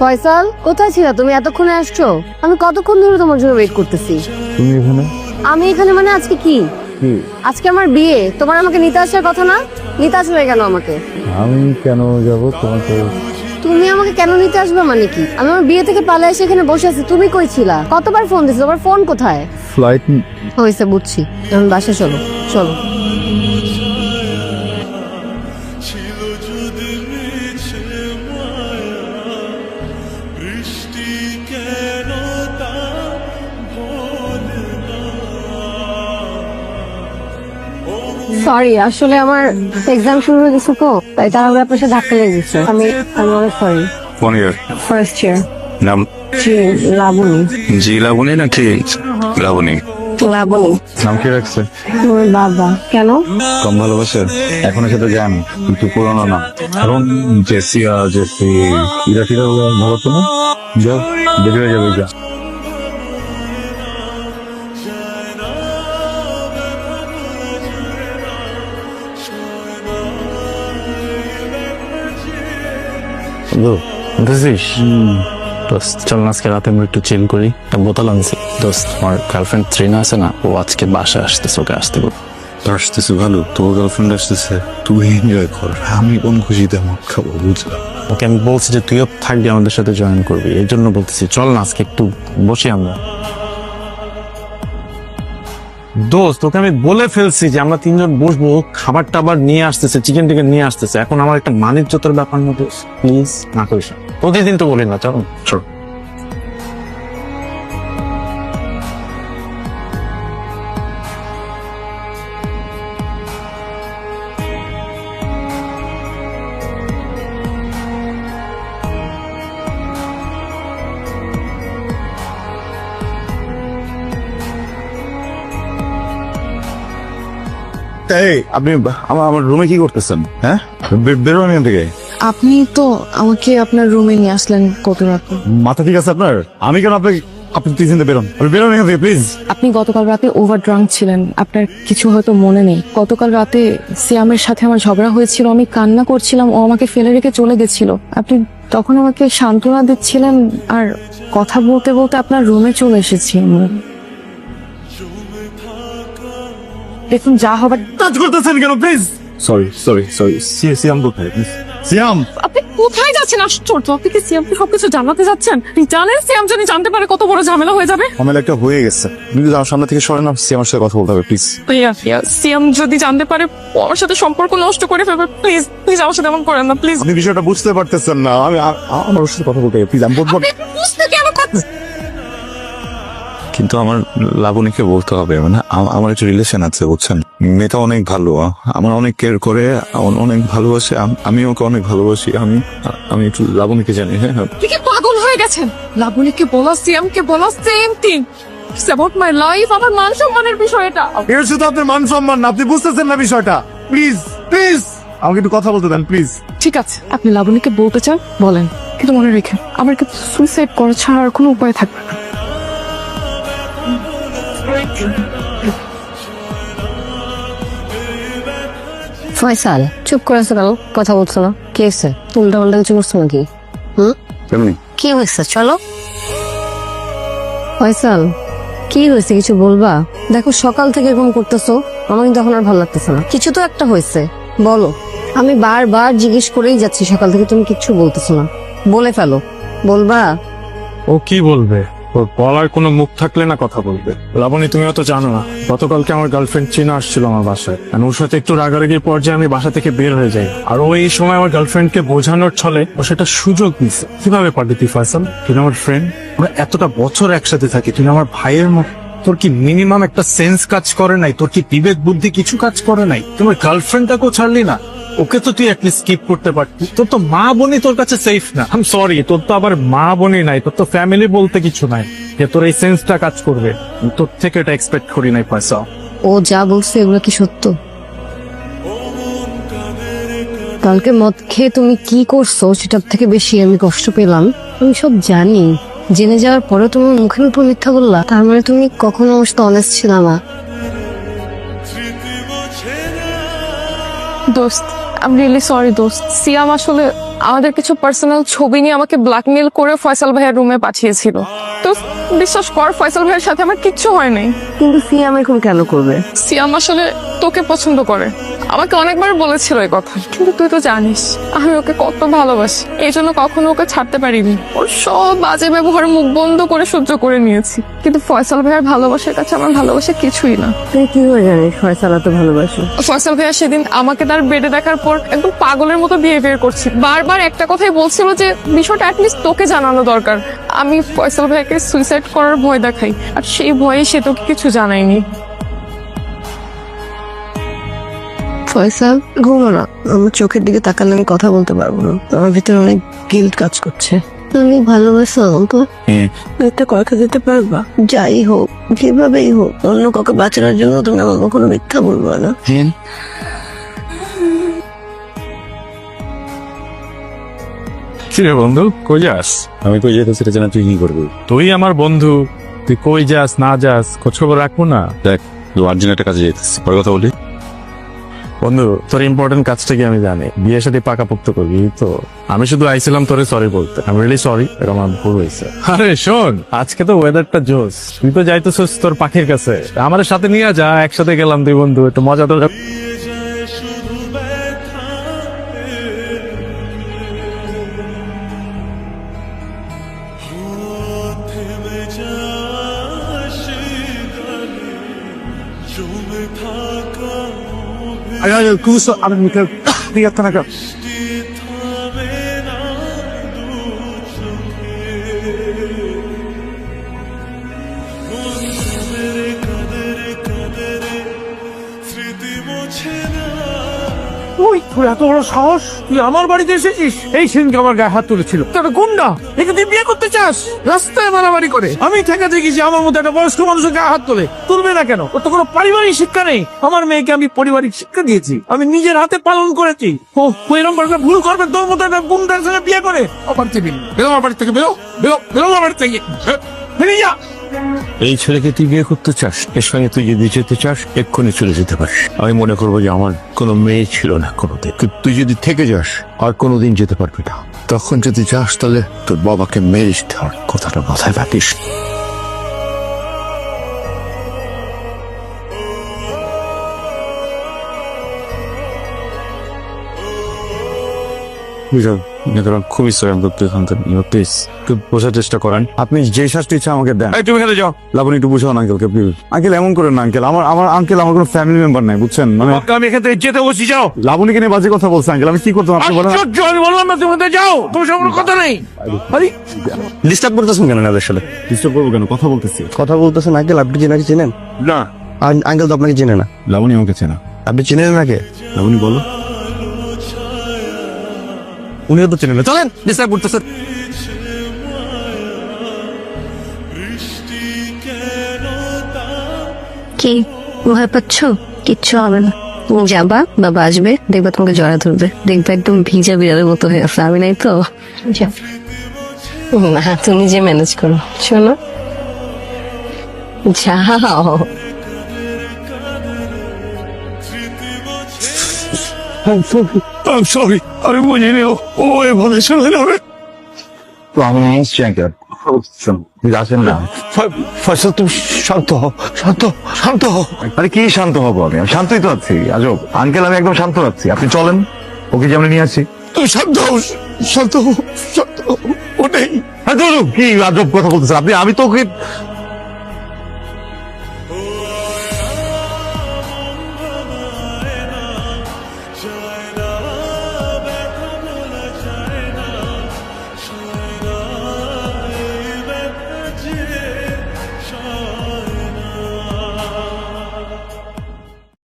ফয়সাল, কোথায় ছিলা তুমি? এতক্ষণে আসছো? আমি কতক্ষণ ধরে তোমার জন্য ওয়েট করতেছি। তুমি এখানে? আমি এখানে মানে আজকে কি? আজকে আমার বিয়ে, তোমার আমাকে নিতে আসার কথা না? নিতে আসবে কেন আমাকে? আমি কেন যাব তোমাকে? তুমি আমাকে কেন নিতে আসবে মানে কি? আমি আমার বিয়ে থেকে পালিয়ে এসে এখানে বসে আছি, তুমি কই ছিলা? কতবার ফোন দিছো, তোমার ফোন কোথায়? ফ্লাইট হয়েছে, বুঝছি। এখন বাসা চলো, চলো। সরি, আসলে আমার এক্সাম শুরু হয়ে গেছে তো, তাই তাহলে আপনার সাথে ধাক্কা লেগে গেছে। আমি অনেক সরি। কোন ইয়ার? First year. নাম? জি লাবণী। জি লাবণী নাকি লাবণী? লাবণী। নাম কি রাখছে? তোমার বাবা। কেন? কম ভালোবাসে? এখনো সেটা জান, কিন্তু পুরনো না। এখন জেসিয়া, জেসি, ইরা টিরা ভালো তো না? যাও, দেরি হয়ে যাবে। যা। দোস্ত চল না আজকে রাতে আমরা একটু চিল করি। একটা বোতল আনছি। দোস্ত আমার গার্লফ্রেন্ড ত্রিনা আছে না, ও আজকে বাসায় আসতেছে, ওকে আসতে বল। আসতেছে ভালো, তোর গার্লফ্রেন্ড আসতেছে, তুই এনজয় কর, আমি কোন খুশিতে মদ খাবো বুঝলা? ওকে আমি বলছি যে তুইও থাকবি, আমাদের সাথে জয়েন করবি, এই জন্য বলতেছি চল না আজকে একটু বসি আমরা। দোস্ত ওকে আমি বলে ফেলছি যে আমরা তিনজন বসবো, খাবার টাবার নিয়ে আসতেছে, চিকেন টিকেন নিয়ে আসতেছে। এখন আমার একটা মানিজ্যতার ব্যাপার মধ্যে প্লিজ না করিস না। প্রতিদিন তো বলি না, চল চল। এই আপনি আমার রুমে কি করতেছেন? হ্যাঁ, বেরোন এখান থেকে। আপনি তো আমাকে আপনার রুমে নিয়ে আসলেন কত রাতে। মাথা ঠিক আছে আপনার? আমি কেন আপনাকে? আপনি প্লিজ বেরোন, আপনি বেরোন এখান থেকে প্লিজ। আপনি গতকাল রাতে ওভার ড্রাঙ্ক ছিলেন, আপনার কিছু হয়তো মনে নেই। গতকাল রাতে সিয়ামের সাথে আমার ঝগড়া হয়েছিল, আমি কান্না করছিলাম, ও আমাকে ফেলে রেখে চলে গেছিল। আপনি তখন আমাকে সান্ত্বনা দিচ্ছিলেন, আর কথা বলতে বলতে আপনার রুমে চলে এসেছি আমরা। দেখুন যা হবার। টাচ করতেছেন কেন please? Sorry sorry sorry. Siam কোথায়? সিয়াম, আপনি কোথায় যাচ্ছেন? আশ্চর্য, আপনি কি সিয়ামকে সবকিছু জানাতে যাচ্ছেন? জানেন সিয়াম যদি জানতে পারে কত বড় ঝামেলা হয়ে যাবে। আমার একটা হয়ে গেছে, প্লিজ আমার সামনে থেকে সরেন না। সিয়ামের সাথে কথা বলতে হবে প্লিজ। সিয়াম যদি জানতে পারে আমার সাথে সম্পর্ক নষ্ট করে ফেলবে। প্লিজ প্লিজ আমার সাথে এমন করেন না প্লিজ। আপনি বিষয়টা বুঝতে পারতেছেন না। আমার ওর সাথে কথা বলতে হবে প্লিজ। আমি বলবো। বুঝতে কেন কথা? কিন্তু আমার লাবণীকে বলতে হবে, মানে আমার একটা রিলেশন আছে বুঝছেন। মেয়েটা অনেক ভালো, আমার অনেক কেয়ার করে, অনেক ভালোবাসে, আমি ওকে অনেক ভালোবাসি। আমি একটু লাবণীকে জানি। হ্যাঁ আপনি কি পাগল হয়ে গেছেন? লাবণীকে বলা সিয়ামকে বলা same thing. It's about my life, আমার মান সম্মানের বিষয় এটা। এর শুধু আপনার মান সম্মান না, আপনি বুঝতেছেন না বিষয়টা। প্লিজ প্লিজ আমাকে একটু কথা বলতে দেন প্লিজ। ঠিক আছে, আপনি লাবণীকে বলতে চান বলেন, কিন্তু মনে রেখে আমার কাছে সুইসাইড করা ছাড়া আর কোনো উপায় থাকবে না। ফয়সাল, চুপ করে আছো কেন? কথা বলছো না? কি হয়েছে? উল্টা পাল্টা কিছু করছো নাকি? এমনি কি হয়েছে? চলো। ফয়সাল, কি হয়েছে কিছু বলবা? দেখো সকাল থেকে এরকম করতেছো, আমার কিন্তু এখন আর ভালো লাগতেছে না। কিছু তো একটা হয়েছে, বলো। আমি বারবার জিজ্ঞেস করেই যাচ্ছি সকাল থেকে, তুমি কিচ্ছু বলতেছো না। বলে ফেলো। বলবা? ও কি বলবে? ওর বলার কোনো মুখ থাকলে না কথা বলবে। লাবণী তুমি তো জানো না, গতকালকে আমার গার্লফ্রেন্ড চিনা আসছিল আমার বাসায়, আর ওর সাথে একটু রাগারাগির পর্যায়ে আমি বাসা থেকে বের হয়ে যাই। আর ও এই সময় আমার গার্লফ্রেন্ডকে বোঝানোর ছলে ও সেটা সুযোগ নিছে। কিভাবে পারলি তুই ফয়সাল? তুই আমার ফ্রেন্ড, আমরা এতটা বছর একসাথে থাকি, তুই আমার ভাইয়ের মতো। তোর কি মিনিমাম একটা সেন্স কাজ করে নাই? তোর কি বিবেক বুদ্ধি কিছু কাজ করে নাই? তোমার গার্লফ্রেন্ডটাকেও ছাড়লি না, ওকে তো তুই অ্যাটলিস্ট স্কিপ করতে পারতি। তোর তো মা বোনই তোর কাছে সেফ না। আই এম সরি, তোর তো আবার মা বোনই নাই, তোর তো ফ্যামিলি বলতে কিছু নাই যে তোর এই সেন্সটা কাজ করবে। তোর থেকে এটা এক্সপেক্ট করি নাই পয়সা। ও যা বলছে এগুলো কি সত্য? কালকে মদ খেয়ে তুমি কি করছো সেটার থেকে বেশি আমি কষ্ট পেলাম। আমি সব জানি, জেনে যাওয়ার পরে তুমি মুখের উপর মিথ্যা বললা, তার মানে তুমি কখনো আমার সাথে অনেস্ট ছিল না। দোস্ত আই রিয়েলি সরি দোস্ত। সিয়াম আসলে আমাদের কিছু পার্সোনাল ছবি নিয়ে আমাকে ব্ল্যাকমেল করে ফয়সাল ভাইয়ের রুমে পাঠিয়েছিল। তো বিশ্বাস কর, ফয়সাল ভাইয়ের সাথে আমার কিচ্ছু হয় নাই। কিন্তু সিয়াম এরকম কেন করবে? সিয়াম আসলে তোকে পছন্দ করে, আমাকে অনেকবার বলেছিল এই কথা। কিন্তু তুই তো জানিস আমি ওকে কত ভালোবাসি, এই জন্য কখনো ওকে ছাড়তে পারিনি। ওর সব বাজে ব্যবহার মুখ বন্ধ করে সহ্য করে নিয়েছি। কিন্তু ফয়সাল ভাইয়ের ভালোবাসার কাছে আমার ভালোবাসা কিছুই না। তুই কি করে জানিস ফয়সাল এত ভালোবাসে? ফয়সাল ভাইয়া সেদিন আমাকে তার বেডে দেখার পর একদম পাগলের মতো বিহেভিয়ার করছিল। বারবার একটা কথাই বলছিল যে বিষয়টা অ্যাটলিস্ট তোকে জানানো দরকার। আমি ফয়সাল ভাইয়াকে সুইসাইড করার ভয় দেখাই, আর সেই ভয়ে সে তোকে কিছু জানায়নি। ফয়সাল ঘুমো না, আমার চোখের দিকে তাকালে আমি কথা বলতে পারবো না। আমার ভিতরে অনেক গিল্ট কাজ করছে। তুমি ভালোবাসো তো একটা কথা দিতে পারবা? যাই হোক, যেভাবেই হোক, অন্য কাউকে বাঁচানোর জন্য তুমি আমার কখনো মিথ্যা বলবা না। কিরে বন্ধু, কই যাস? আমি কই যেতে সেটা জানা তুই কি করবি? তুই আমার বন্ধু, তুই কই যাস না যাস খোঁজ খবর রাখবো না? দেখ, আর্জেন্ট একটা কাজে যেতেছি, পরে কথা বলি। বন্ধু, তোর ইম্পর্টেন্ট কাজটা কি আমি জানি, বিয়ের সাথে পাকাপোক্ত করবি তো। আমি শুধু আইছিলাম তোরে সরি বলতে। আমি রিয়েলি সরি, এরকম আমার ভুল হয়েছে। আরে শোন, আজকে তো ওয়েদারটা জোস, তুই তো যাইতেছিস তোর পাখির কাছে, আমার সাথে নিয়ে যা, একসাথে গেলাম দুই বন্ধু, একটু মজা তো। ওই তোর এত বড় সাহস, তুই আমার বাড়িতে এসেছিস? এই সেদিনকে আমার গায়ে হাত তুলেছিল। তোর গুন্ডা, একে তুই বিয়ে করতে চাস? রাস্তায় মারামারি করে আমি ঠেকা দেখেছি আমার মধ্যে একটা বয়স্ক মানুষের গায়ে হাত তোলে। তুলবে না কেন? ওর তো কোনো পারিবারিক শিক্ষা নেই। আমার মেয়েকে আমি পারিবারিক শিক্ষা দিয়েছি, আমি নিজের হাতে পালন করেছি। ও এরকম একটা ভুল করবে তোর মতো একটা গুন্ডার সঙ্গে বিয়ে করে? আমার থেকে বেরো, আমার বাড়ি থেকে বেরো, বেরো, বেরো আমার বাড়ি থেকে, বেরিয়ে যা। এই ছেলেকে তুই বিয়ে করতে চাস? এর সঙ্গে তুই যদি যেতে চাস এক্ষুনি চলে যেতে পারিস। আমি মনে করবো যে আমার কোনো মেয়ে ছিল না কোনোদিন। কিন্তু তুই যদি থেকে যাস আর কোনোদিন যেতে পারবি না। তখন যদি যাস তাহলে তোর বাবাকে মেরিস, ধর, কথাটা মাথায় রাখিস। খুবই সরি, প্লিজ একটু বোঝার চেষ্টা করেন। আপনি যে শাস্তি ইচ্ছা আমাকে দেন। তুমি খেতে যাও। লাবণী, একটু বুঝাও আঙ্কেলকে প্লিজ। আঙ্কেল এমন করেন না আঙ্কেল, আমার আঙ্কেল আমার কোনো ফ্যামিলি মেম্বার নাই, বুঝছেন? মানে আমি এখান থেকে যেতে বসি, যাও। লাবণীকে নিয়ে বাজে কথা বলছে আঙ্কেল, আমি কি করতাম আপনি বলেন? আশ্চর্য, আমি বললাম না তুমি যাও, তোমার সঙ্গে কোনো কথা নেই। আরে ডিস্টার্ব করতেছেন কেন? আসলে ডিস্টার্ব করবো কেন? কথা বলতেছি। কথা বলতেছেন আঙ্কেল, আপনি জেনাকে চেনেন? না, আঙ্কেল তো আপনাকে চেনে না। লাবণী আমাকে চেনা। আপনি চেনেন নাকি? লাবণী বলো। উনিও তো চেনেন না। চলেন, ডিস্টার্ব করতেছেন। কি ভয় পাচ্ছ? কিচ্ছু হবে না। তুমি যাবা, বাবা আসবে, দেখবা তোমাকে জড়া ধরবে, দেখবা একদম ভিজা বিড়ালের মতো হয়ে আসছে। আমি নাই তো, যাও। না, তুমি যে ম্যানেজ করো। শোনো, যাও। সরি, আমি বুঝিনি ও এভাবে চলে যাবে। তো আমি এসছি আঙ্কেল, আসেন না। ফয়সাল, তুমি শান্ত হও, শান্ত শান্ত হও। আরে কি শান্ত হবো? আমি শান্তই তো আছি। আজব আঙ্কেল, আমি একদম শান্ত আছি। আপনি চলেন, ওকে যেমন নিয়ে আসি। তুমি শান্ত হও, শান্ত হও, শান্ত হও। ও নেই। কি আজব কথা বলতেছেন আপনি? আমি তো ওকে